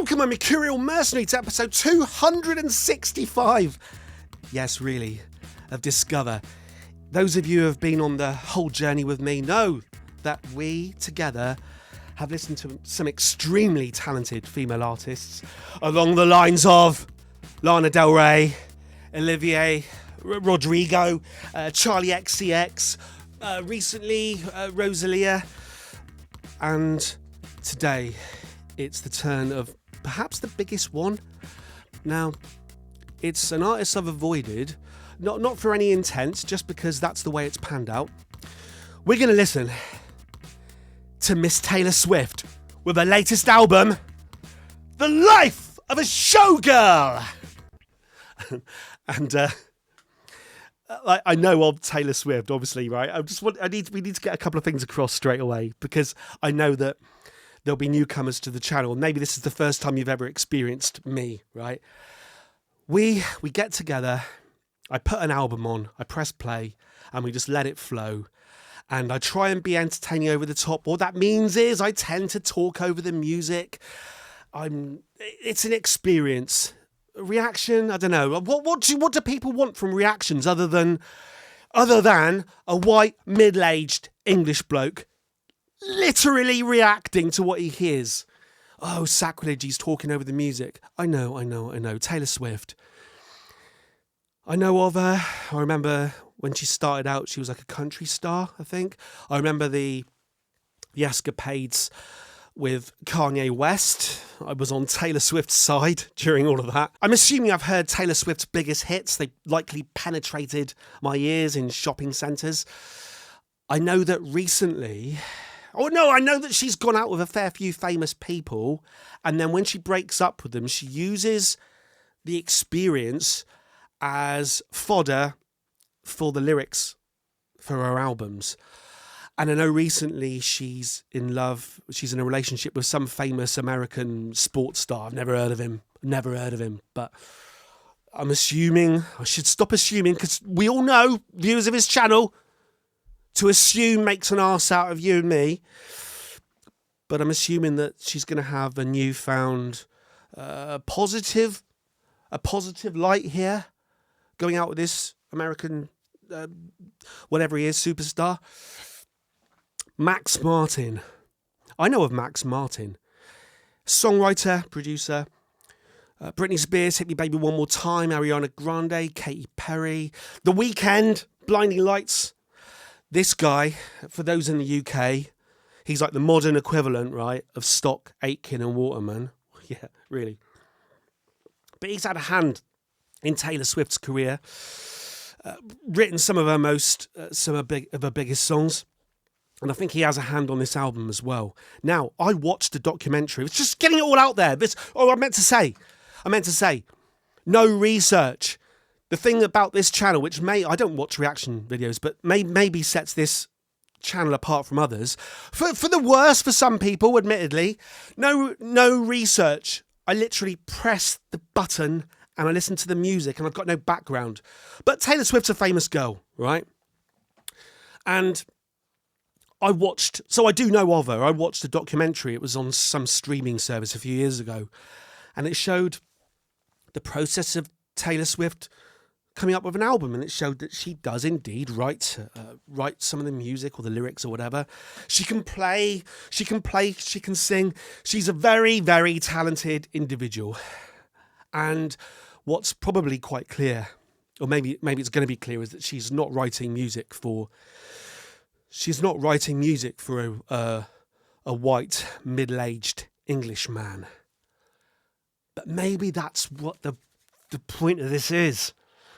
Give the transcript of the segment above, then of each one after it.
Welcome, my Mercurial Mercenary, to episode 265. Yes, really, of Discover. Those of you who have been on the whole journey with me know that we, together, have listened to some extremely talented female artists along the lines of Lana Del Rey, Olivia Rodrigo, Charlie XCX, recently Rosalia, and today it's the turn of perhaps the biggest one. Now, it's an artist I've avoided, not for any intent, just because that's the way it's panned out. We're going to listen to Miss Taylor Swift with her latest album, The Life of a Showgirl. And I know of Taylor Swift, obviously, right? We need to get a couple of things across straight away, because I know that there'll be newcomers to the channel. Maybe this is the first time you've ever experienced me, right? We get together, I put an album on, I press play, and we just let it flow. And I try and be entertaining over the top. What that means is I tend to talk over the music. It's an experience. Reaction, I don't know. What do people want from reactions other than a white, middle-aged English bloke literally reacting to what he hears? Oh, sacrilege, he's talking over the music. I know. Taylor Swift. I know of her. I remember when she started out, she was like a country star, I think. I remember the escapades with Kanye West. I was on Taylor Swift's side during all of that. I'm assuming I've heard Taylor Swift's biggest hits. They likely penetrated my ears in shopping centres. I know that recently... I know that she's gone out with a fair few famous people, and then when she breaks up with them, she uses the experience as fodder for the lyrics for her albums. And I know recently she's in a relationship with some famous American sports star. I've never heard of him, but I'm assuming, I should stop assuming, because we all know, viewers of his channel, to assume makes an arse out of you and me. But I'm assuming that she's going to have a newfound positive light here, going out with this American, whatever he is, superstar. Max Martin. I know of Max Martin. Songwriter, producer. Britney Spears, Hit Me Baby One More Time. Ariana Grande, Katy Perry. The Weeknd, Blinding Lights. This guy, for those in the UK, he's like the modern equivalent, right, of Stock, Aitken and Waterman. Yeah, really. But he's had a hand in Taylor Swift's career. Written some of her biggest songs. And I think he has a hand on this album as well. Now, I watched the documentary. It's just getting it all out there. I meant to say, no research. The thing about this channel, which I don't watch reaction videos, but maybe sets this channel apart from others, for the worse for some people, admittedly, no research. I literally press the button and I listen to the music, and I've got no background. But Taylor Swift's a famous girl, right? And I do know of her. I watched a documentary. It was on some streaming service a few years ago, and it showed the process of Taylor Swift coming up with an album, and it showed that she does indeed write some of the music or the lyrics or whatever. She can play, she can sing. She's a very, very talented individual. And what's probably quite clear, or maybe it's going to be clear, is that she's not writing music for a white, middle-aged English man. But maybe that's what the point of this is.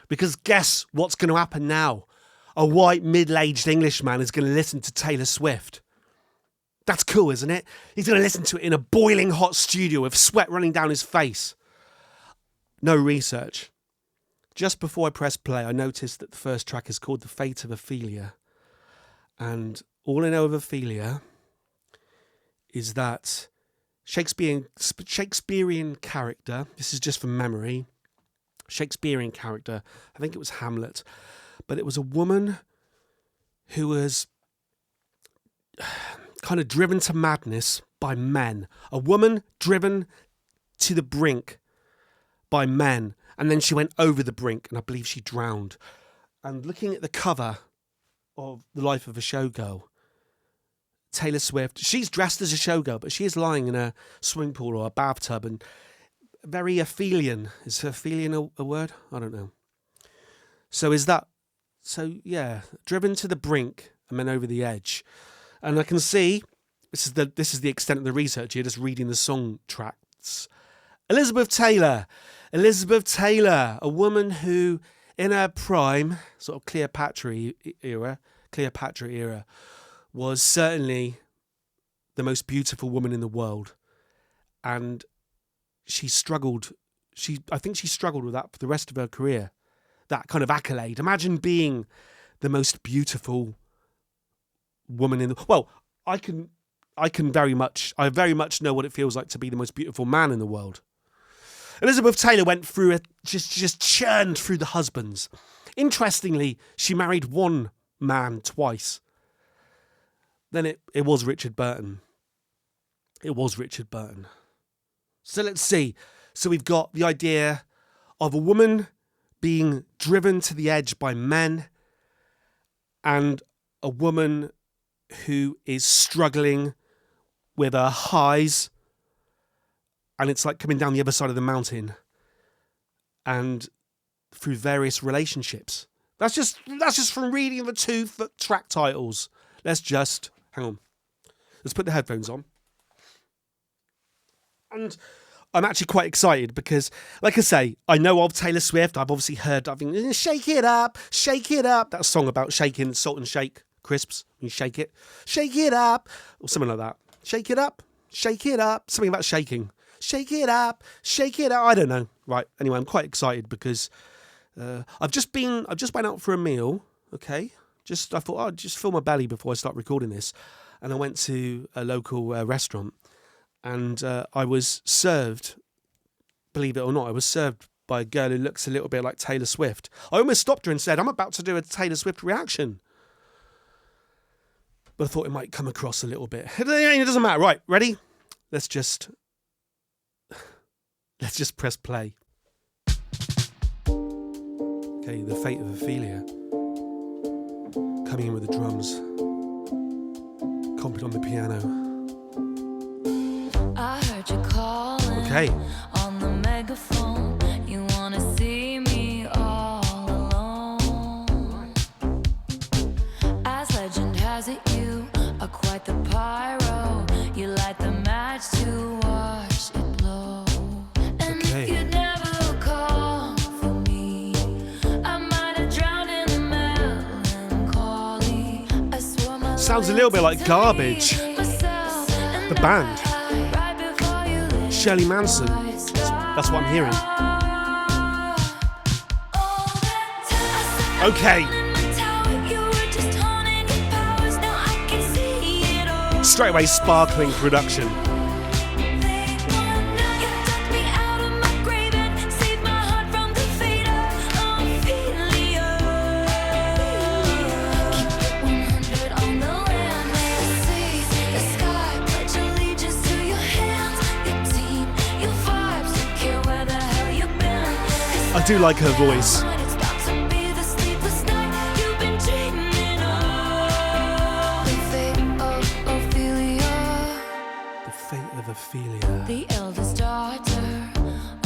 Because guess what's going to happen now? A white, middle-aged Englishman is going to listen to Taylor Swift. That's cool, isn't it? He's going to listen to it in a boiling hot studio with sweat running down his face. No research. Just before I press play, I noticed that the first track is called The Fate of Ophelia. And all I know of Ophelia is that Shakespearean character, this is just from memory, Shakespearean character, I think it was Hamlet, but it was a woman who was kind of driven to madness by men. A woman driven to the brink by men, and then she went over the brink, and I believe she drowned. And looking at the cover of The Life of a Showgirl, Taylor Swift, she's dressed as a showgirl, but she is lying in a swimming pool or a bathtub, and very Aphelion. Is Aphelion a word? I don't know. So yeah, driven to the brink and then over the edge. And I can see, this is the extent of the research here, just reading the song tracks. Elizabeth Taylor, a woman who, in her prime, sort of Cleopatra era, was certainly the most beautiful woman in the world. And she struggled. I think she struggled with that for the rest of her career. That kind of accolade. Imagine being the most beautiful woman in the... Well, I very much know what it feels like to be the most beautiful man in the world. Elizabeth Taylor went through it, just churned through the husbands. Interestingly, she married one man twice. Then it was Richard Burton. So let's see. So we've got the idea of a woman being driven to the edge by men, and a woman who is struggling with her highs, and it's like coming down the other side of the mountain, and through various relationships. That's just from reading the two track titles. Hang on. Let's put the headphones on. And I'm actually quite excited because, like I say, I know of Taylor Swift. I've obviously heard, shake it up. That song about shaking salt and shake crisps. You shake it up, or something like that. Shake it up, something about shaking. Shake it up. I don't know. Right. Anyway, I'm quite excited because I've just went out for a meal. Okay. I thought I'd just fill my belly before I start recording this, and I went to a local restaurant. And I was served, believe it or not, by a girl who looks a little bit like Taylor Swift. I almost stopped her and said, I'm about to do a Taylor Swift reaction. But I thought it might come across a little bit. It doesn't matter. Right, ready? Let's just press play. Okay, The Fate of Ophelia. Coming in with the drums. Comping on the piano. I heard you calling on the megaphone. You wanna see me all alone. As legend has it, you are quite the pyro. You light the match to watch it blow. And if you'd never call for me, I might have drowned in the melancholy. I swore my sounds a little bit like Garbage, the band. Shirley Manson. That's what I'm hearing. Okay. Straight away, sparkling production. I do like her voice. The Fate of Ophelia. The eldest daughter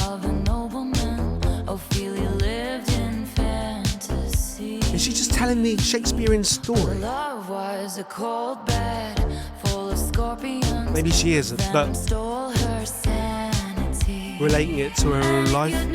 of a nobleman, Ophelia lived in fantasy. Is she just telling the Shakespearean story? Love was a cold bed full of scorpions. Maybe she is, but stole her sanity. Relating it to her own life.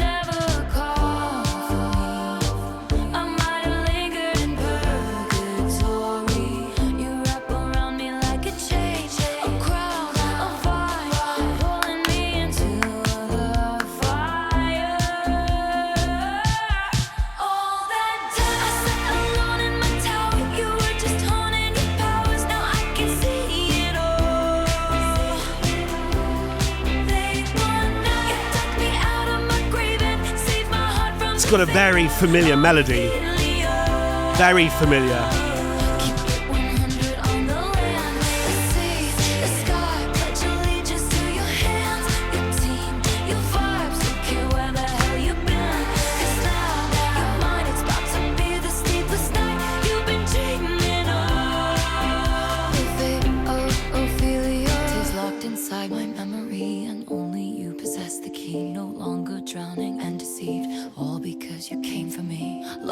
It's got a very familiar melody. Very familiar.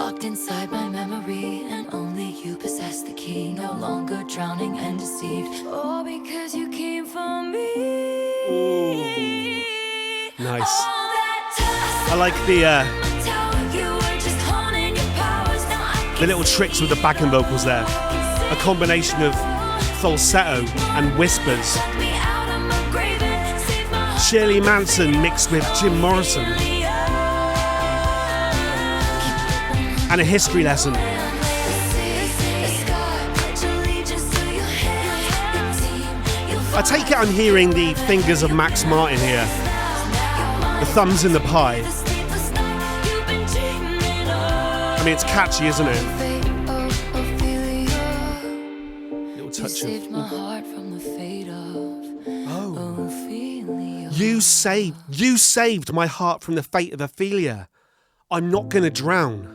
locked inside my memory, and only you possess the key. No longer drowning and deceived, all because you came for me. Ooh. Nice. All that time I like the you were just honing your powers. Now I can little tricks with the backing vocals there. A combination of falsetto and whispers. let me out of my grave and save my heart. Shirley Manson mixed with Jim Morrison. And a history lesson. I take it I'm hearing the fingers of Max Martin here. The thumbs in the pie. I mean, it's catchy, isn't it? Little touch of... Oh. You saved my heart from the fate of Ophelia. I'm not gonna drown.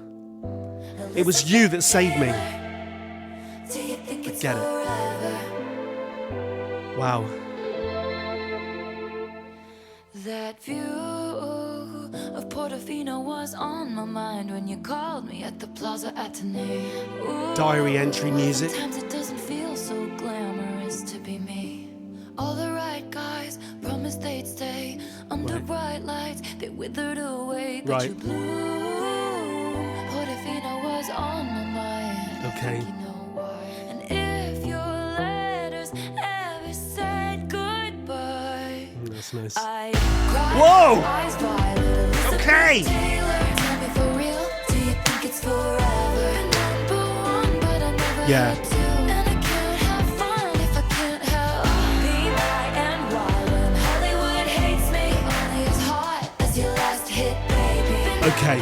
It was you that saved me. I get it. Wow. That view of Portofino was on my mind when you called me at the Plaza Atene. Ooh, Diary entry music. Sometimes it doesn't feel so glamorous to be me. All the right guys promised they'd stay under Right. bright lights. They withered away, but Right. you bloom. Portofino was on my mind. Okay. You know why? And if your letters ever said goodbye, That's nice. I cried Whoa! eyes violet, Elizabeth Okay. Taylor. Tell me for real, do you think it's forever? Number one, but I never Yeah. had to. And I can't have fun if I can't help being high and wild. When Hollywood hates me, only as hot as your last hit, baby. Okay.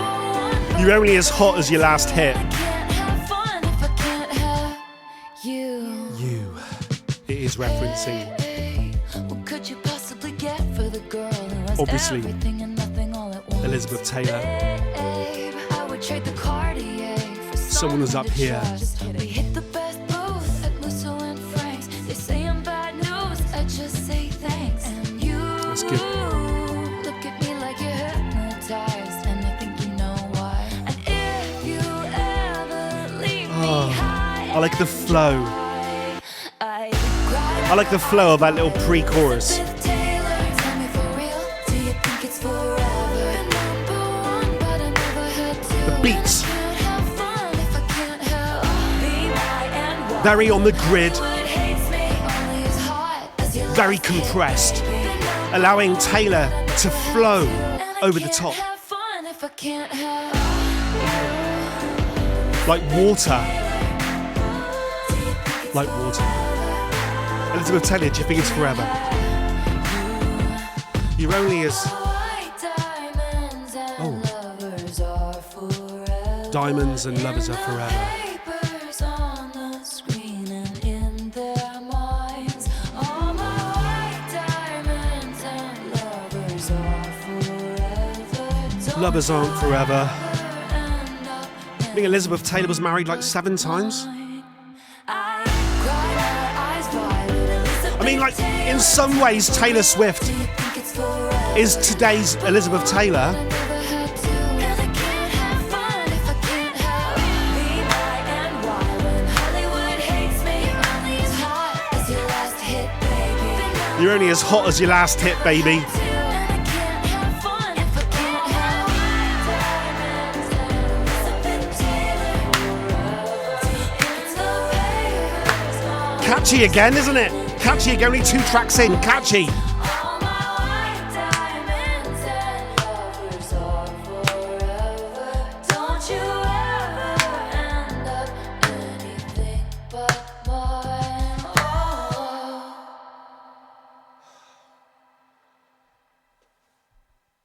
You're only as hot as your last hit. I can't have fun if I can't have you. You. It is referencing. What could you possibly get for the girl who has Obviously, everything and nothing all at once? Elizabeth Taylor. Babe, I would trade the Cartier for Someone was up to here. trust. We hit the best booth at Musso and Frank's. They say I'm bad news, I just say thanks. And you That's good. look at me like you're hypnotized, and I think you know why. And if you ever leave Oh, me high, I like the flow. I I like the flow of that little pre-chorus. The beats. Very on the grid. Very compressed. Allowing Taylor to flow over the top. Like water. Like water. Elizabeth Taylor, do you think it's forever? You're only as... Oh. Diamonds and lovers are forever. Lovers aren't forever. I think Elizabeth Taylor was married like 7 times. I mean, like, in some ways, Taylor Swift is today's Elizabeth Taylor. You're only as hot as your last hit, baby. Catchy again, isn't it? Catchy again, only 2 tracks in, catchy.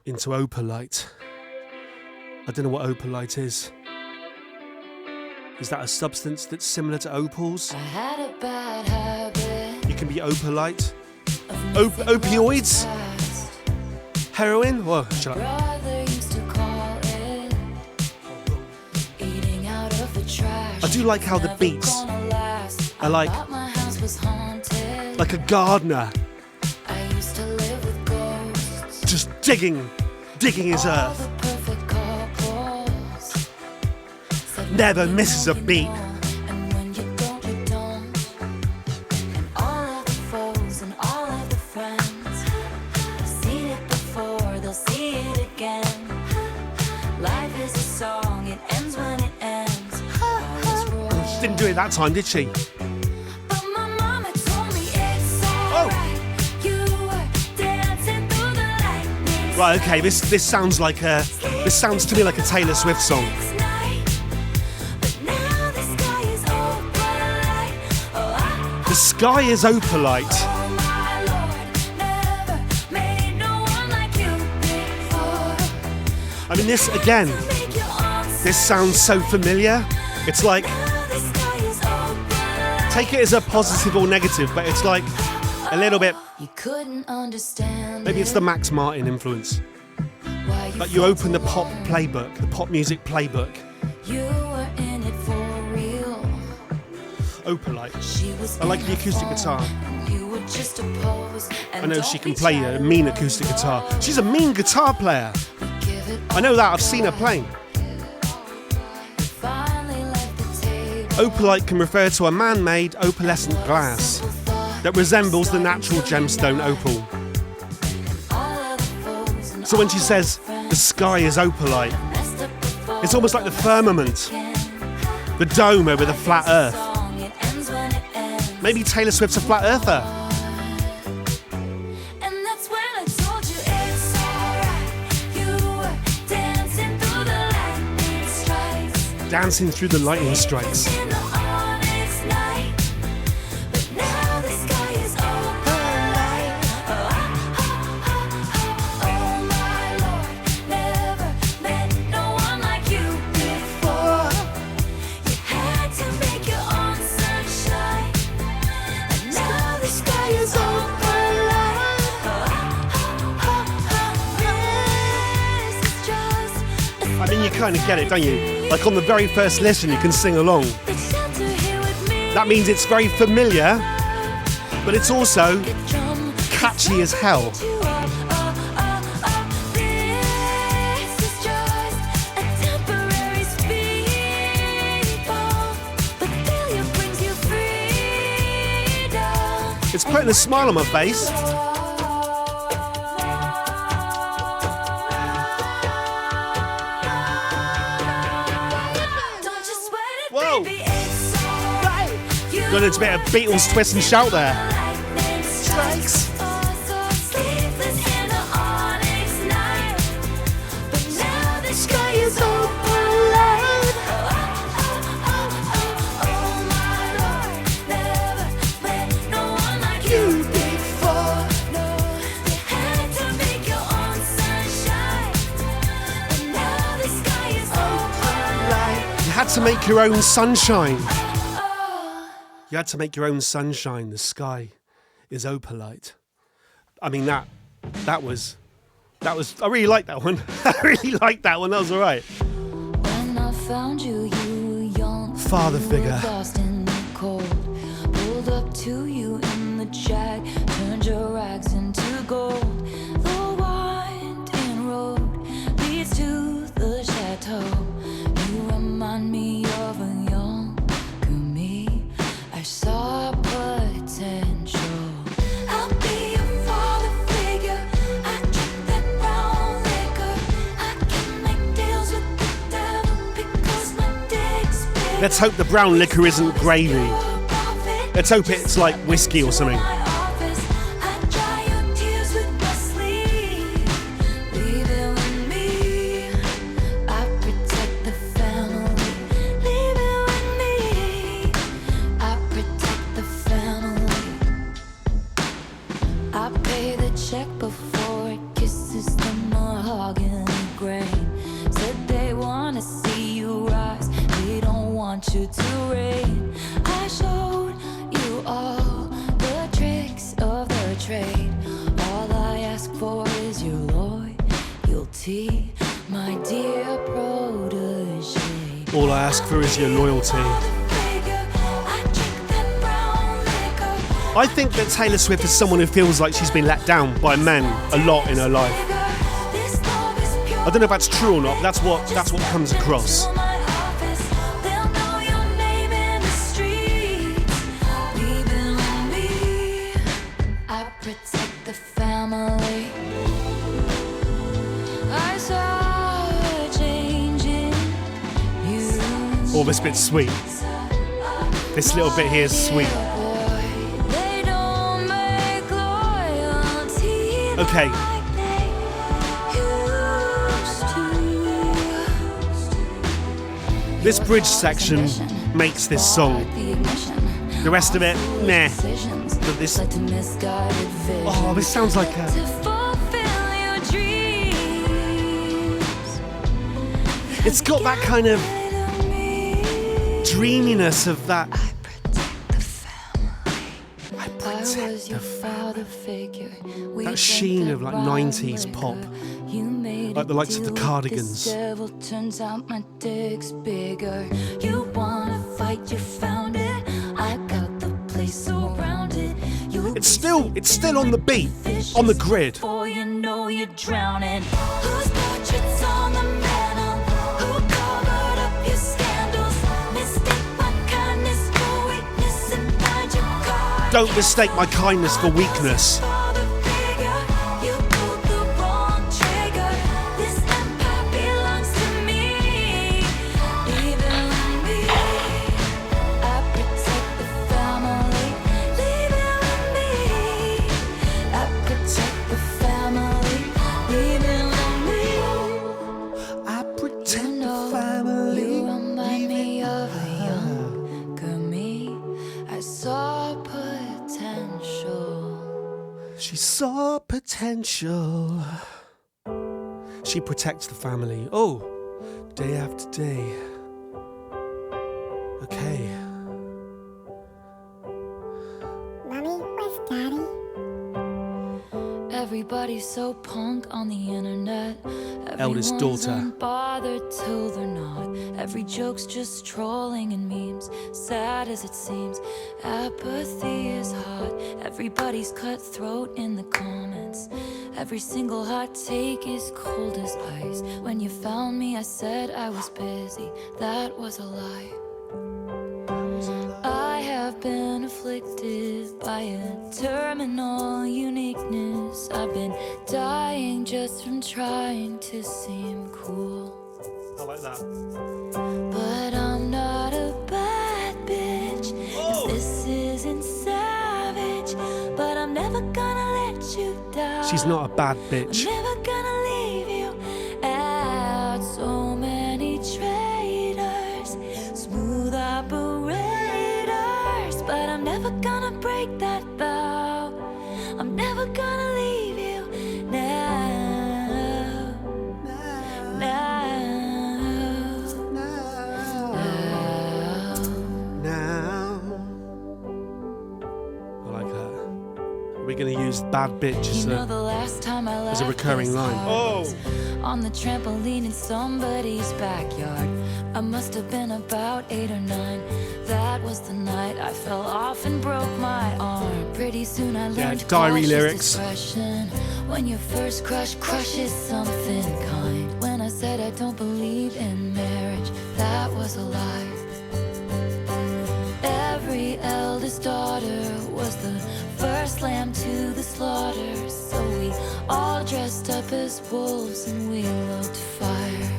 Into opalite. I don't know what opalite is. Is that a substance that's similar to opals? I had a bad habit. You can be opalite. Opioids? Heroin? Whoa, shut up. Brother used to call it eating out of the trash. I do like how the beats are like My house was haunted. a gardener I used to live with ghosts. just digging his All earth. the perfect couples. never misses a beat. And when you don't. And all of the foes and all of the friends have seen it before, they'll see it again. Life is a song, it ends when it ends. She didn't do it that time, did she? But my mama told me it's alright. You were dancing through the lightning. Right, okay, this sounds to me like a Taylor Swift song. The sky is opalite. I mean, this sounds so familiar. It's like, take it as a positive or negative, but it's like a little bit, You couldn't understand. maybe it's the Max Martin influence. Like you open the pop playbook, the pop music playbook. You were in it for real. Opalite. She was I like the acoustic guitar. You were just a pose. I know she can play a mean acoustic guitar. She's a mean guitar player. I know that, I've seen her playing. Opalite can refer to a man-made opalescent glass that resembles the natural gemstone opal. So when she says the sky is opalite, it's almost like the firmament, the dome over the flat earth. Maybe Taylor Swift's a flat earther. Dancing through the lightning strikes. I mean, you kind of get it, don't you? Like on the very first listen, you can sing along. That means it's very familiar, but it's also catchy as hell. It's putting a smile on my face. Whoa! Got a bit of Beatles twist and shout there. Strikes. You had to make your own sunshine. You had to make your own sunshine. The sky is opalite. I mean, that was. I really like that one. I really like that one. That was all right. When I found you, you were young. Father figure. Lost in the cold. Pulled up to you in the jag. Turned your rags into gold. The winding road leads to the chateau. You remind me of a younger me. I saw potential. I'll be your father figure. I drink that brown liquor. I can make deals with the devil because my dick's big. Let's hope the brown liquor isn't gravy. Let's hope it's like whiskey or something. You to rain. I showed you all the tricks of the trade. All I ask for is your loyalty, my dear protege. All I ask for is your loyalty. I think that Taylor Swift is someone who feels like she's been let down by men a lot in her life. I don't know if that's true or not, but that's what comes across. Oh, this bit's sweet. This little bit here is sweet. Okay. This bridge section makes this song. The rest of it, meh. But this, oh, this sounds like a. It's got that kind of dreaminess of that. I protect the family. That sheen of like 90s pop. Like the likes of the Cardigans. Turns out my dick's bigger. You wanna fight, you found it. I got the place surrounded. It's still on the beat, on the grid. Before you know you're drowning. Whose portraits on the mantle? Who covered up your scandals? Mistake my kindness for weakness and find your card. Don't mistake my kindness for weakness. She saw potential. She protects the family. Oh, day after day. Okay. Mommy, where's Daddy? Everybody's so punk on the internet. Eldest daughter. Unbothered till they're not. Every joke's just trolling and memes. Sad as it seems, apathy is hot. Everybody's cutthroat in the comments. Every single hot take is cold as ice. When you found me, I said I was busy. That was a lie. I have been afflicted by a terminal uniqueness. I've been dying just from trying to seem cool. I like that. But I'm not a bad bitch. Oh. And this isn't savage. But I'm never gonna let you down. She's not a bad I'm bitch. never gonna leave you out. So many traitors, smooth operators. But I'm never gonna break that vow. I'm never gonna leave you now. Now. I like that. We're going to use bad bitch You know the last time I as a laughed recurring this line. hard was on the trampoline in somebody's backyard. I must have been about 8 or 9. That was the night I fell off and broke my arm. Pretty soon I learned diary cautious lyrics. discretion. When your first crush crushes something kind. When I said I don't believe in marriage, that was a lie. Every eldest daughter was the first lamb to the slaughter. So we all dressed up as wolves and we loved fire.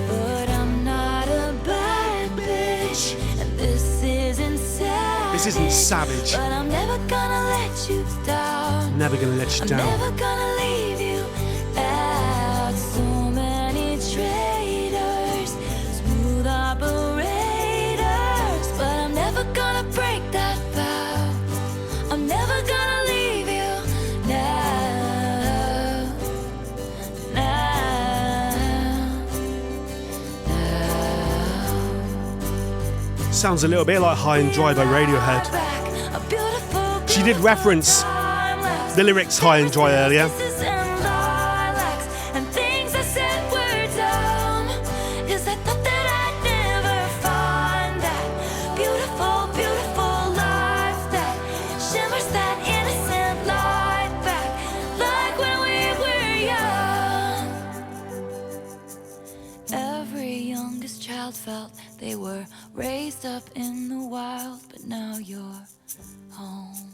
But I'm not a bad bitch, and this isn't savage. This isn't savage. But I'm never gonna let you down. Never going to let you I'm down. never gonna leave you out. So many traitors, smooth operators. But I'm never gonna break that vow. I'm never gonna leave you now. Sounds a little bit like High and Dry by Radiohead. She did reference the lyrics High and Dry earlier. Felt they were raised up in the wild, but now you're home.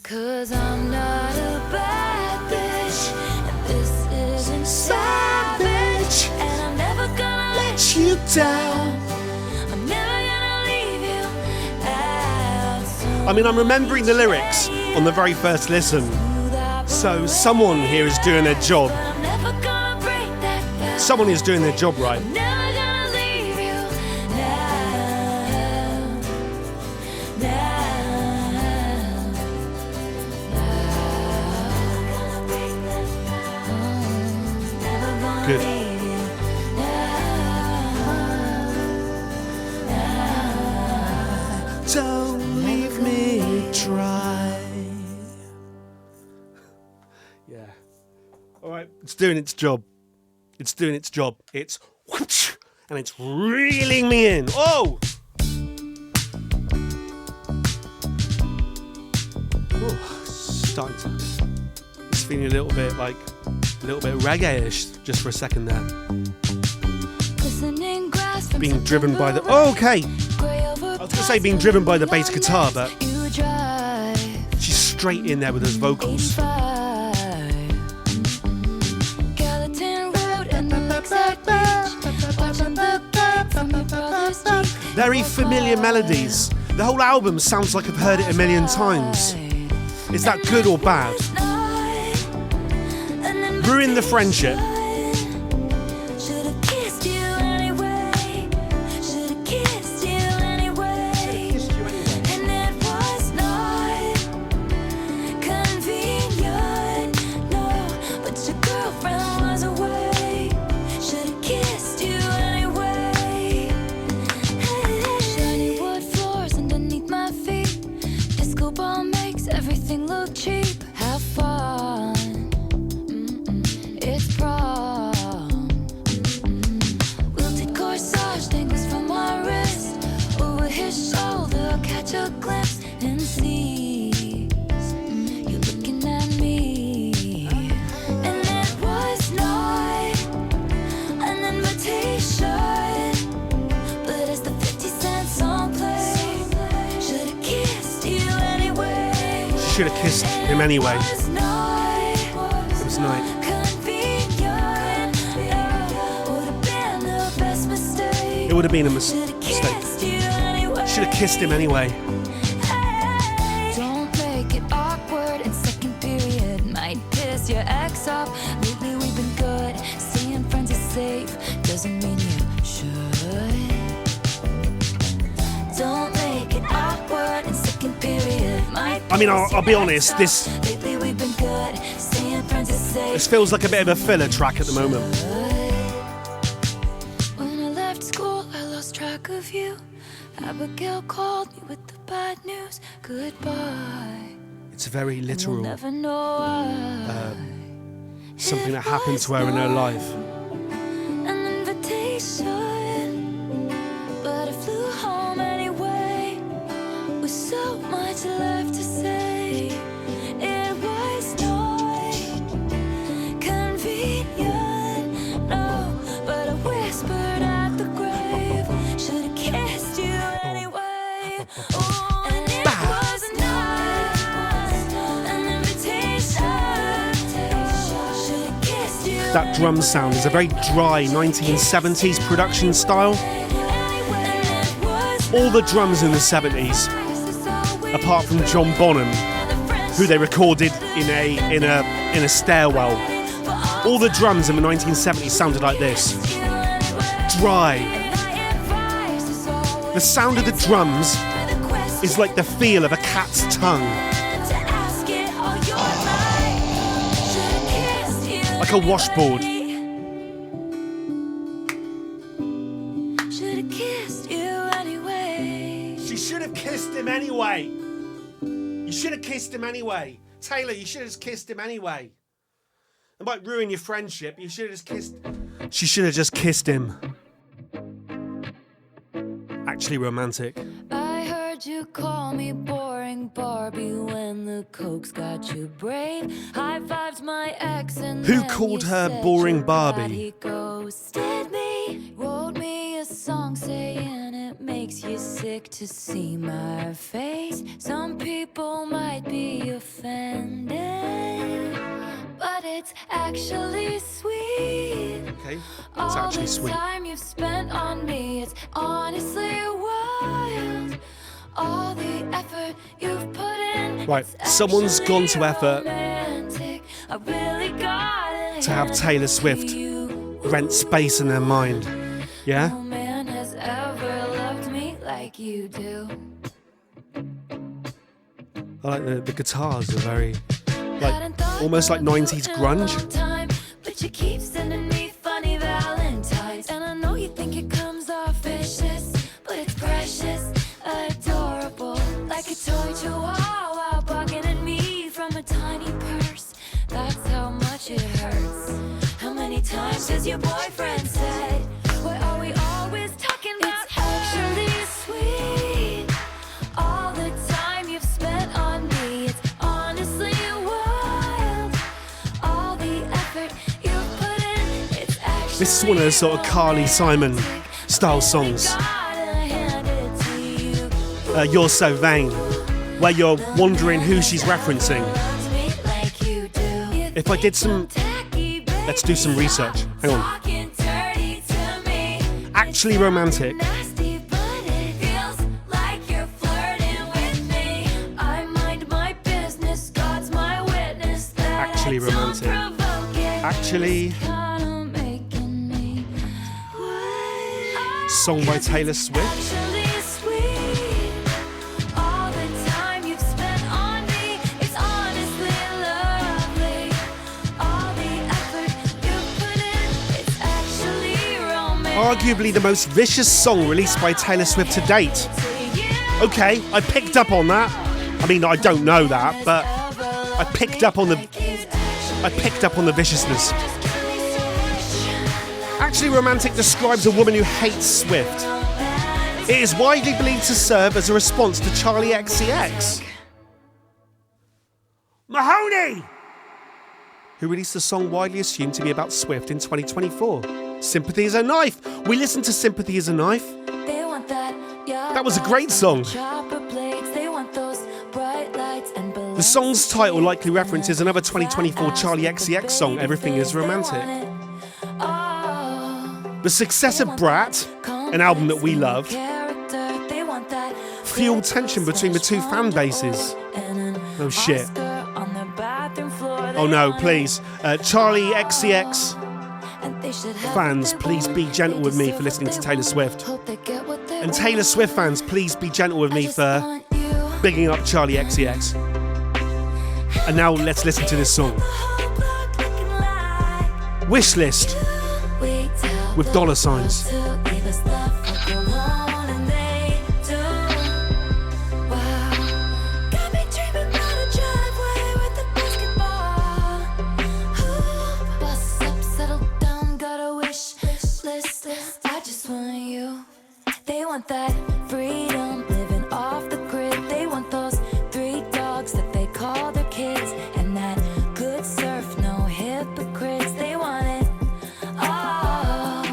'Cause I'm not a bad bitch, and this isn't savage, and I'm never gonna you down. I'm never gonna leave you out. I mean, I'm remembering the lyrics on the very first listen. So someone here is doing their job. I'm never gonna break that vow. Someone is doing their job right. Never gonna leave you now. Good. Don't leave me dry. Yeah. All right, it's doing its job. It's doing its job. It's whoosh, and it's reeling me in. Oh! Starting to. It's feeling a little bit reggae-ish just for a second there. Being driven by the. Oh, okay. I was gonna say being driven by the bass guitar, but she's straight in there with those vocals. Very familiar melodies. The whole album sounds like I've heard it a million times. Is that good or bad? Ruin the friendship. Everything look cheap. Have fun. It's prom. Wilted corsage dangles from my wrist. Over his shoulder, catch a glimpse and see you looking at me. And it was not an invitation, but as the 50-cent song played, should've kissed you anyway. Should have kissed him anyway. It was night. It would have been a mistake. Should have kissed him anyway. Don't make it awkward in second period. Might piss your ex off. Lately we've been good. Seeing friends is safe doesn't mean you should. Don't make it awkward in second period. I mean, I'll be honest, this feels like a bit of a filler track at the moment. When I left school, I lost track of you. Abigail called me with the bad news. Goodbye. It's very literal. We'll never know why. Something that happened to her in her life. An invitation, but I flew home anyway. With so much left to say, it was not convenient, no. But I whispered at the grave, should've kissed you anyway. Oh, and it was not an invitation, should've kissed you. That drum sound is a very dry 1970s production style. All the drums in the 70s, apart from John Bonham, who they recorded in a stairwell. All the drums in the 1970s sounded like this. Dry. The sound of the drums is like the feel of a cat's tongue. Like a washboard. Should've kissed you anyway. She should have kissed him anyway. You should have kissed him anyway. Taylor, you should have just kissed him anyway. It might ruin your friendship. You should have just kissed. She should have just kissed him. Actually romantic. I heard you call me boring Barbie when the coke's got you brave. High fives my ex and Who then called you her said boring you're glad Barbie? He ghosted me. Wrote me a song saying it makes you sick to see my face. Some people might be offended, but it's actually sweet. Okay, that's actually sweet. All the time you've spent on me, it's honestly wild. All the effort you've put in. Right, someone's gone to effort to have Taylor Swift rent space in their mind. Yeah? No man has ever loved me like you do. I like the guitars are very, like, almost like 90s grunge. But you keep sending me funny valentines. And I know you think it comes off vicious, but it's precious, adorable. Like a toy chihuahua barking at me from a tiny purse. That's how much it hurts. How many times has your boyfriend said, what are we always talking about? It's actually sweet. All the time you've spent on me, it's honestly wild. All the effort you've put in, it's actually This is one of those sort of Carly Simon style songs. You're So Vain, where you're wondering who she's referencing. If I did some, let's do some research. Hang on. Actually Romantic. Actually Romantic. Actually, song by Taylor Swift. Arguably the most vicious song released by Taylor Swift to date. Okay, I picked up on that. I mean, I don't know that, but I picked up on the viciousness. Actually Romantic describes a woman who hates Swift. It is widely believed to serve as a response to Charlie XCX. Mahoney! Who released the song widely assumed to be about Swift in 2024. Sympathy is a Knife. We listened to Sympathy is a Knife. That was a great song. The song's title likely references another 2024 Charlie XCX song, Everything is Romantic. The success of Brat, an album that we loved, fueled tension between the two fan bases. Oh shit. Oh no, please. Charlie XCX fans, please be gentle with me for listening to Taylor Swift. And Taylor Swift fans, please be gentle with me for bigging up Charlie XCX. And now let's listen to this song. Wishlist with dollar signs. That freedom, living off the grid. They want those 3 dogs that they call their kids, and that good surf, no hypocrites. They want it all.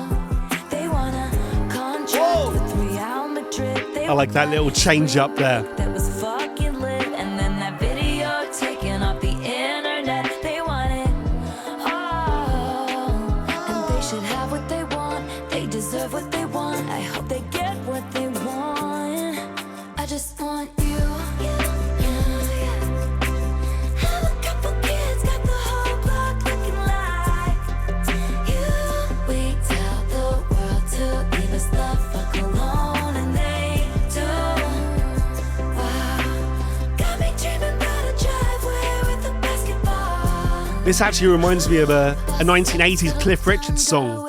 They want a contract with Real Madrid. I like that little change up there. That was fucking lit, and then that video taken off the internet. They want it all, and they should have what they want. They deserve what they want. I hope they get what they want. I just want you. Have a couple kids, got the whole block looking like you. We tell the world to leave us the fuck alone, and they do. Wow, got me dreaming about a driveway with a basketball. This actually reminds me of a 1980s Cliff Richard song,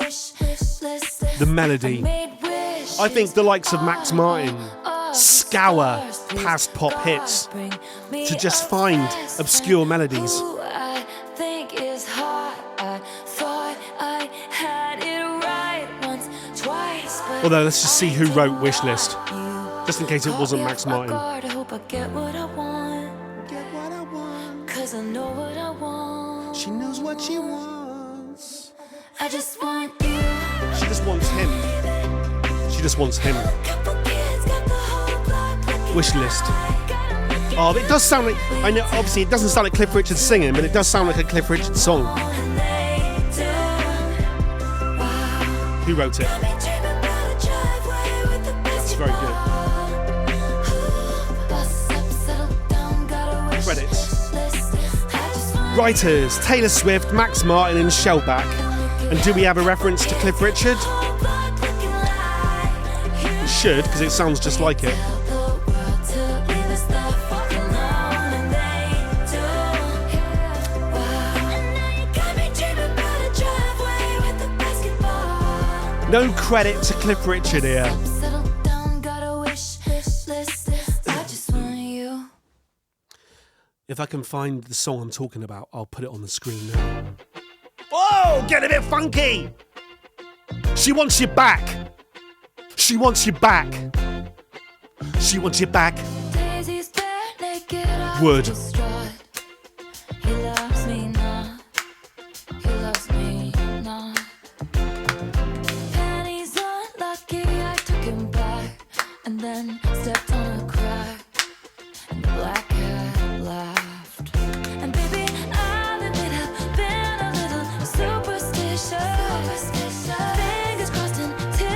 The Melody. I think the likes of Max Martin scour past pop hits to just find obscure melodies. Although let's just see who wrote Wishlist, just in case it wasn't Max Martin. She knows what she wants. I just want you. She just wants him. She just wants him. Wishlist. Oh, it does sound like, I know, obviously it doesn't sound like Cliff Richard singing, but it does sound like a Cliff Richard song. Who wrote it? That's very good. Credits. Writers: Taylor Swift, Max Martin and Shellback. And do we have a reference to Cliff Richard? It should, because it sounds just like it. No credit to Cliff Richard here. If I can find the song I'm talking about, I'll put it on the screen now. Whoa, get a bit funky! She wants you back. She wants you back. She wants you back. Wood.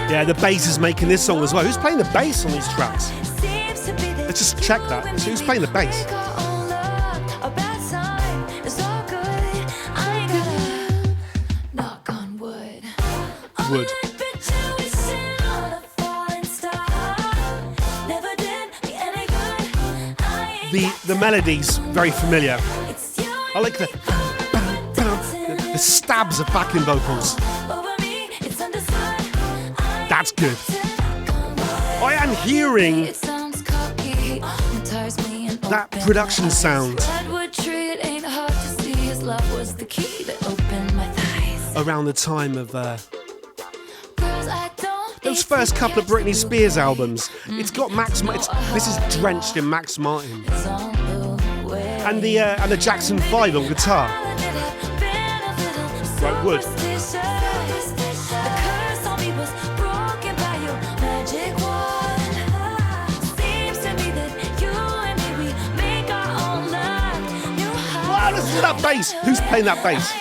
Yeah, the bass is making this song as well. Who's playing the bass on these tracks? Let's just check that. Who's playing the bass? Wood. The melody's very familiar. I like the stabs of backing vocals. That's good. I am hearing that production sound around the time of those first couple of Britney Spears albums. It's got this is drenched in Max Martin and the Jackson 5 on guitar. Right, Wood. Listen to that bass. Who's playing that bass?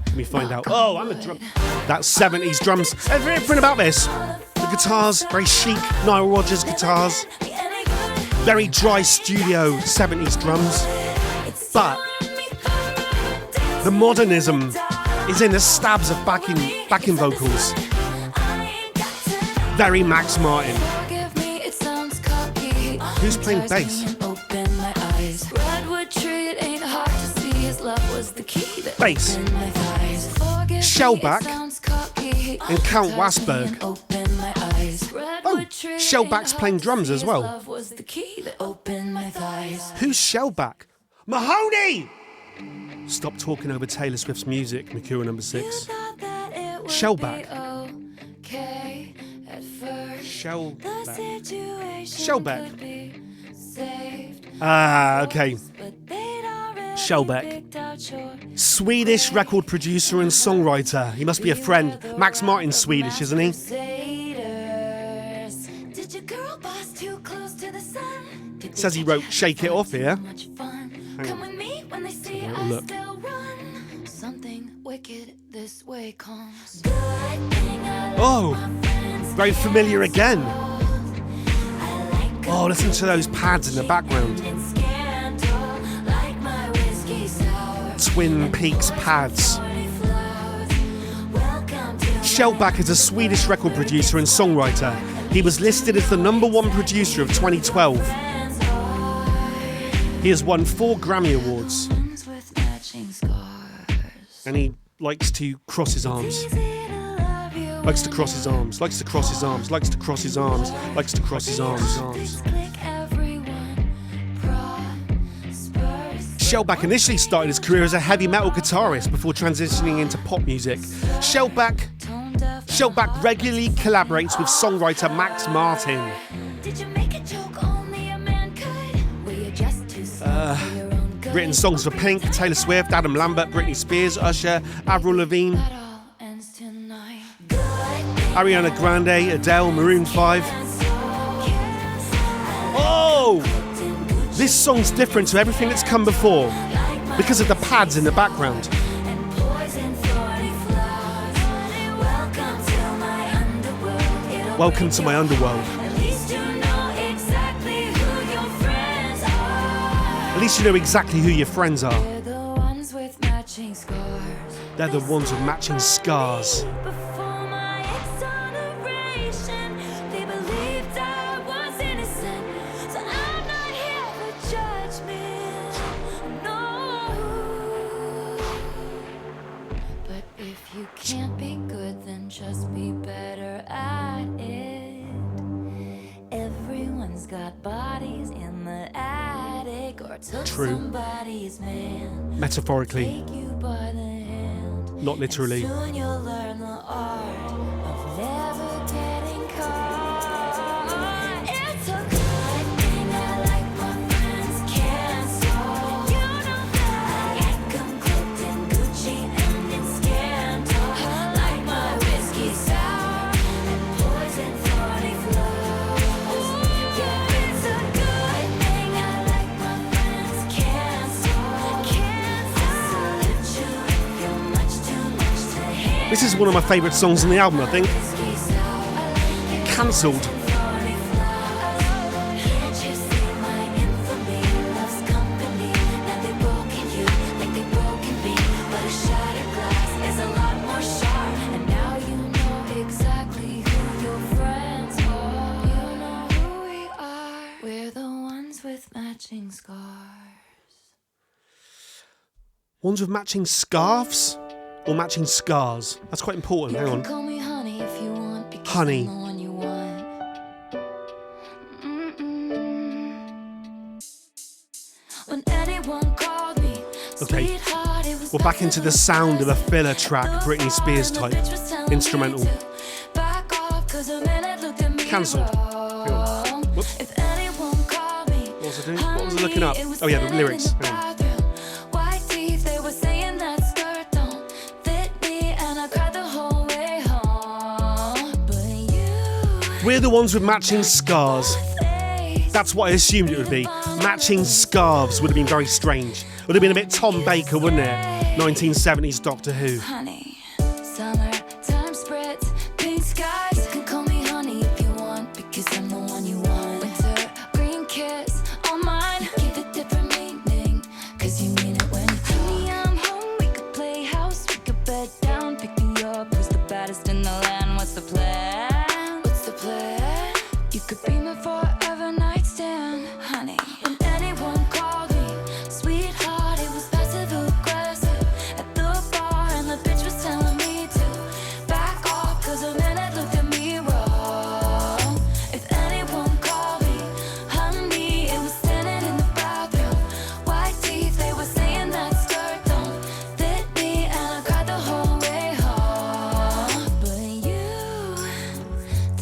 Let me find out. Oh, I'm a drum. That's 70s drums. Everything about this. The guitars, very chic Nile Rodgers guitars. Very dry studio 70s drums. But the modernism is in the stabs of backing vocals. Very Max Martin. Who's playing bass? Bass. Shellback and Count Wasberg. Oh, Shellback's playing drums as well. Who's Shellback? Mahoney! Stop talking over Taylor Swift's music, Nakura number 6. Shellback. Shellback. Ah, okay. Shellback. Swedish record producer and songwriter. He must be a friend. Max Martin's Swedish, isn't he? It says he wrote Shake It Off here. Hang on. Look. Oh, very familiar again. Oh, listen to those pads in the background. Twin Peaks pads. Shellback is a Swedish record producer and songwriter. He was listed as the #1 producer of 2012. He has won 4 Grammy Awards. And he likes to cross his arms. Likes to cross his arms. Likes to cross his arms. Likes to cross his arms. Likes to cross his arms. Shellback initially started his career as a heavy metal guitarist before transitioning into pop music. Shellback regularly collaborates with songwriter Max Martin. Written songs for Pink, Taylor Swift, Adam Lambert, Britney Spears, Usher, Avril Lavigne, Ariana Grande, Adele, Maroon 5. Oh! This song's different to everything that's come before because of the pads in the background. Welcome to my underworld. At least you know exactly who your friends are. At least you know exactly who your friends are. They're the ones with matching scars. They're the ones with matching scars. Before my exoneration, they believed I was innocent. So I'm not here for judgment. No. But if you can't be good, then just be better at it. Everyone's got bodies in the attic or took True. somebody's man. Metaphorically, Take you by the hand. not literally. Soon you'll learn the art of never getting caught. It's a good thing I like my friends canceled. You know that I get them clipped in Gucci and in scandal. Like my whiskey sour and poison 40 flows. Yeah, it's a good thing I like my friends canceled. I salute you if you're much too much to handle. This is one of my favourite songs on the album, I think. Cancelled. Can't you see my infamy loves company? Now they've broken you like they broken me. But a shattered glass is a lot more sharp. And now you know exactly who your friends are. You know who we are. We're the ones with matching scars. Ones with matching scarves or matching scars? That's quite important. Hang You can on. call me honey if you want, because Honey. I'm the one you want. When anyone called me, Okay. sweetheart, it was We're back into the sound of a filler track, the Britney Spears bar, type, and the bitch was telling me instrumental. to back off, 'cause a minute looked at me Cancelled. Hang on. wrong. Whoops. If anyone called me, What was I doing? What was I looking up? honey, it was Oh yeah, the sitting lyrics. in the Hang on. bathroom. White teeth, they were saying that skirt don't fit me, and I cried the whole way home. But you, We're the ones with matching scars. That's what I assumed it would be. Matching scarves would have been very strange. Would have been a bit Tom Baker, wouldn't it? 1970s Doctor Who. Honey, summertime spritz, pink skies. You can call me honey if you want, because I'm the one you want. Winter green kiss on mine, give it different meaning, 'cause you mean it when you tell me I'm home. We could play house, we could bed down, pick me up. Who's the baddest in the land? What's the plan? What's the plan? You could be my forever nightstand, honey. When anyone called me, sweetheart, it was passive aggressive at the bar, and the bitch was telling me to back off, 'cause a minute looked at me wrong. If anyone called me honey, it was standing in the bathroom. White teeth, they were saying that skirt don't fit me, and I cried the whole way home. But you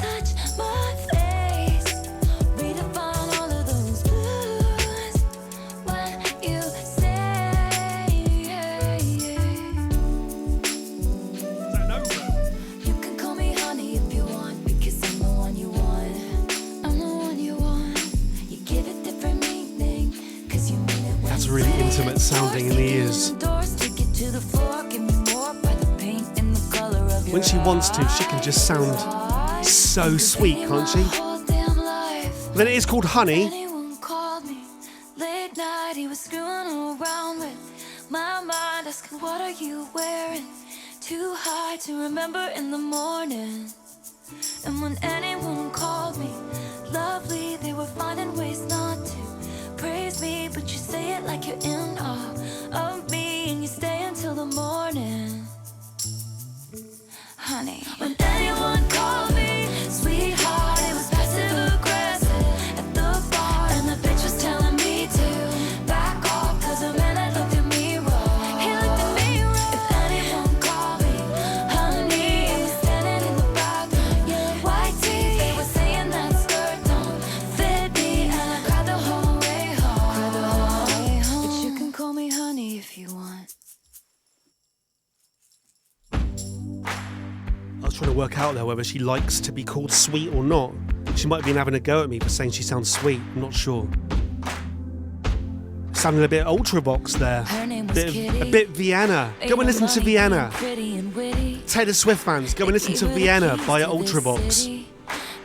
touch my face, redefine all of those blues when you say you can call me honey if you want, because I'm the one you want. I'm the one you want. You give it different meaning, 'cause you mean it when That's you really say it. intimate sounding in the ears. Stick it in the door, stick it to the floor, give me more by the paint and the color of your When she wants to, she can just sound eyes. so sweet, can't she? My whole damn life. Then it is called Honey. Anyone called me late night, he was screwing around with my mind, asking what are you wearing? Too high to remember in the morning. And when anyone called me lovely, they were finding ways not to praise me, but you say it like you're in awe of me, and you stay until the morning. Honey, when anyone called me sweetheart, it was passive aggressive at the bar, and the bitch was telling me to back off, 'cause a minute looked at me wrong. He looked at me wrong. If anyone called me honey, it was standing in the bathroom. White teeth, they were saying that skirt don't fit me, and I cried the whole way home. But you can call me honey if you want. I was trying to work out there whether she likes to be called sweet or not. She might have been having a go at me for saying she sounds sweet. I'm not sure. Sounding a bit Ultravox there. Her name was Kitty. A bit Vienna. Go and listen to Vienna. Pretty and witty. Taylor Swift fans, go and listen to Vienna by Ultravox.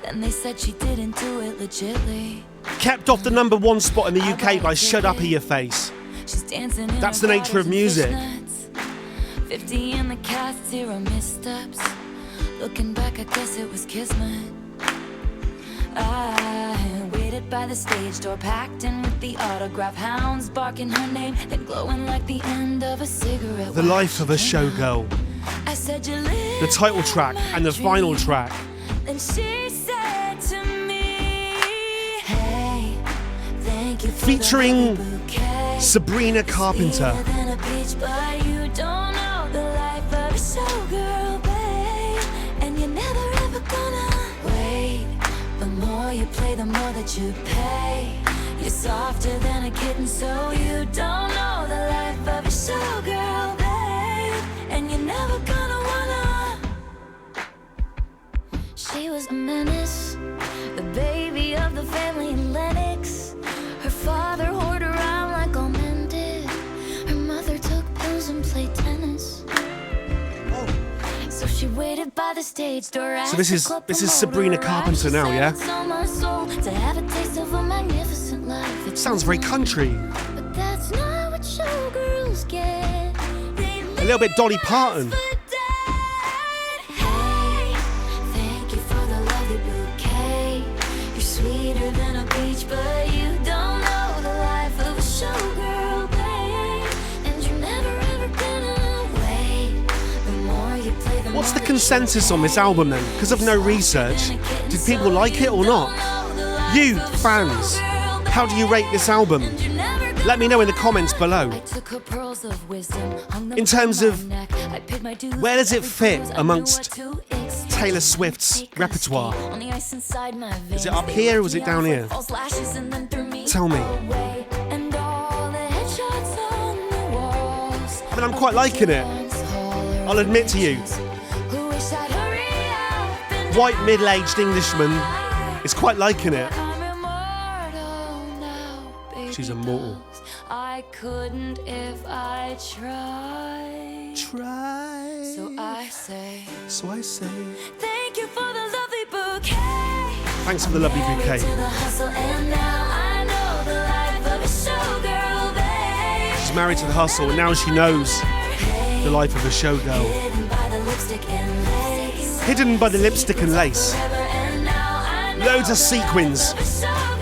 Then they said she didn't do it legitly. Kept off the #1 spot in the UK by Shut Up in Your Face. She's dancing in That's her the nature of bottles and music. fishnets. 50 in the cast, 0 missteps. Looking back, I guess it was kismet. I waited by the stage door, packed in with the autograph, hounds barking her name, then glowing like the end of a cigarette. The Life of a Showgirl. I said you live The title track and the final track. Then she said to me, hey, thank you for Featuring the lovely bouquet. Sabrina Carpenter. Sweeter than a peach, but you don't know the life of a showgirl, babe. And you're never ever gonna wait. The more you play, the more that you pay. You're softer than a kitten, so you don't know the life of a showgirl, babe. And you're never gonna wanna. She was a menace, the baby of the family in Lennox. Her father whored around like all men did. Her mother took pills and played tennis. So she waited by the stage door. So this is Sabrina Carpenter now, yeah? To have a taste of a magnificent life. It Sounds very country. but that's not what showgirls get. A little bit Dolly Parton. Hey, thank you for the lovely bouquet. You're sweeter than a peach, but you don't know the life of a showgirl, babe. And you're never ever gonna wait. The more you play, the What's more the consensus on this album then? Because of no research, did people like it or not? You, fans, how do you rate this album? Let me know in the comments below. In terms of where does it fit amongst Taylor Swift's repertoire? Is it up here or is it down here? Tell me. I mean, I'm quite liking it. I'll admit to you. White middle-aged Englishman is quite liking it. She's immortal. I couldn't if I tried. Try. So I say, thank you for the lovely bouquet. Thanks for the lovely bouquet. To the hustle, and now I know the life of a showgirl, babe. She's married to the hustle and now she knows the life of a showgirl. Hidden by the lipstick and lace. Hidden by the lipstick and lace. And now I know Loads of sequins.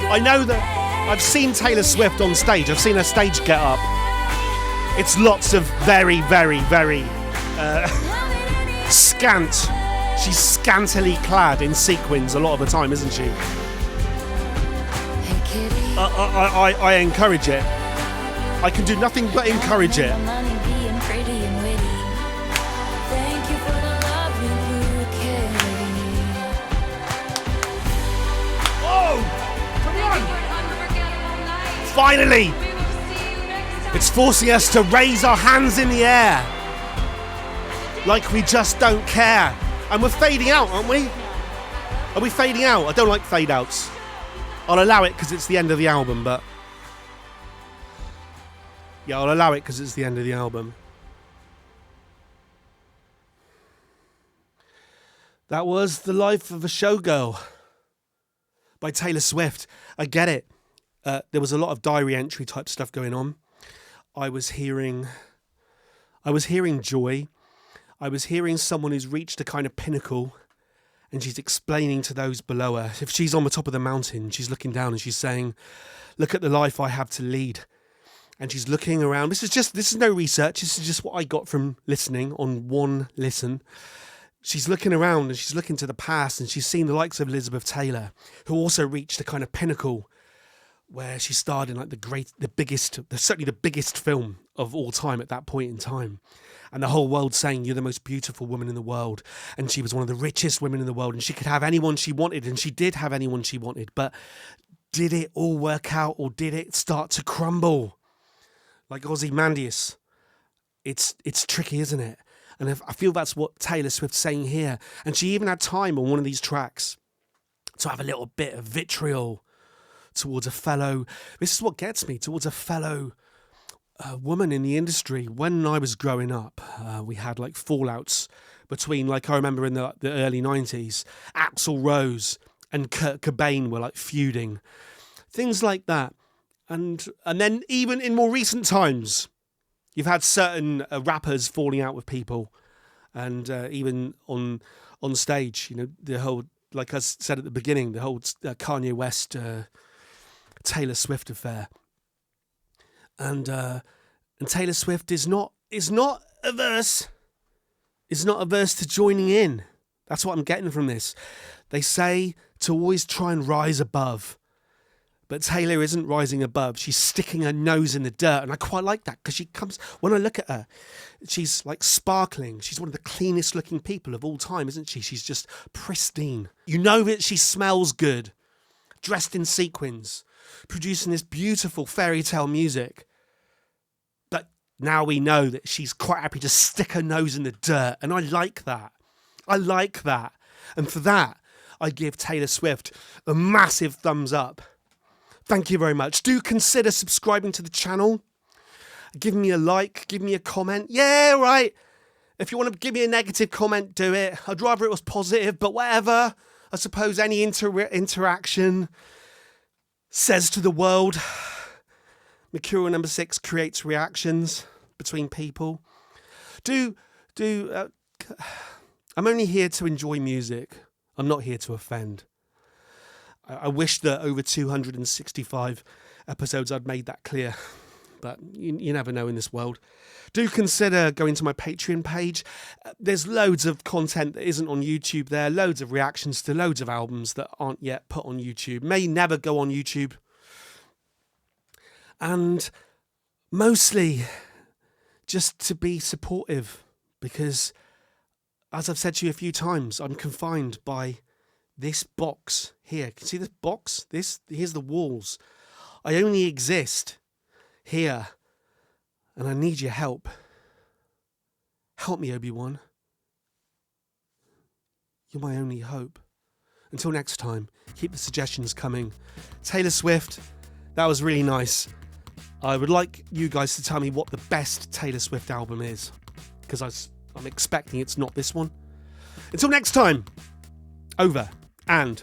I know that I've seen Taylor Swift on stage. I've seen her stage get up. It's lots of very, very, very scant. She's scantily clad in sequins a lot of the time, isn't she? Hey, kitty. I encourage it. I can do nothing but encourage it. Money being pretty and witty. Thank you for the lovely bouquet. Oh! Come on! Finally! It's forcing us to raise our hands in the air. Like we just don't care. And we're fading out, aren't we? Are we fading out? I don't like fade outs. I'll allow it because it's the end of the album, but... yeah, I'll allow it because it's the end of the album. That was The Life of a Showgirl by Taylor Swift. I get it. There was a lot of diary entry type stuff going on. I was hearing joy. I was hearing someone who's reached a kind of pinnacle and she's explaining to those below her. If she's on the top of the mountain, she's looking down and she's saying, look at the life I have to lead. And she's looking around. This is no research. This is just what I got from listening on one listen. She's looking around and she's looking to the past and she's seen the likes of Elizabeth Taylor, who also reached a kind of pinnacle where she starred in like certainly the biggest film of all time at that point in time. And the whole world saying, you're the most beautiful woman in the world. And she was one of the richest women in the world and she could have anyone she wanted. And she did have anyone she wanted. But did it all work out or did it start to crumble? Like Ozymandias. It's tricky, isn't it? And I feel that's what Taylor Swift's saying here. And she even had time on one of these tracks to have a little bit of vitriol towards a fellow, this is what gets me, towards a fellow woman in the industry. When I was growing up, we had like fallouts between, like I remember in the early 90s, Axl Rose and Kurt Cobain were like feuding, things like that. And then even in more recent times, you've had certain rappers falling out with people, and even on stage, you know, the whole, like I said at the beginning, the whole Kanye West Taylor Swift affair, and Taylor Swift is not averse to joining in. That's what I'm getting from this. They say to always try and rise above. But Taylor isn't rising above. She's sticking her nose in the dirt. And I quite like that, because she comes, when I look at her, she's like sparkling. She's one of the cleanest looking people of all time, isn't she? She's just pristine. You know that she smells good, dressed in sequins, producing this beautiful fairy tale music. But now we know that she's quite happy to stick her nose in the dirt. And I like that. I like that. And for that, I give Taylor Swift a massive thumbs up. Thank you very much. Do consider subscribing to the channel. Give me a like, give me a comment. Yeah, right. If you want to give me a negative comment, do it. I'd rather it was positive, but whatever. I suppose any interaction says to the world. Mercurial number 6 creates reactions between people. I'm only here to enjoy music. I'm not here to offend. I wish that over 265 episodes I'd made that clear, but you never know in this world. Do consider going to my Patreon page. There's loads of content that isn't on YouTube there, loads of reactions to loads of albums that aren't yet put on YouTube, may never go on YouTube. And mostly just to be supportive, because as I've said to you a few times, I'm confined by this box here. Can you see this box? Here's the walls. I only exist here, and I need your help. Help me, Obi-Wan. You're my only hope. Until next time, keep the suggestions coming. Taylor Swift, that was really nice. I would like you guys to tell me what the best Taylor Swift album is, because I'm expecting it's not this one. Until next time, over and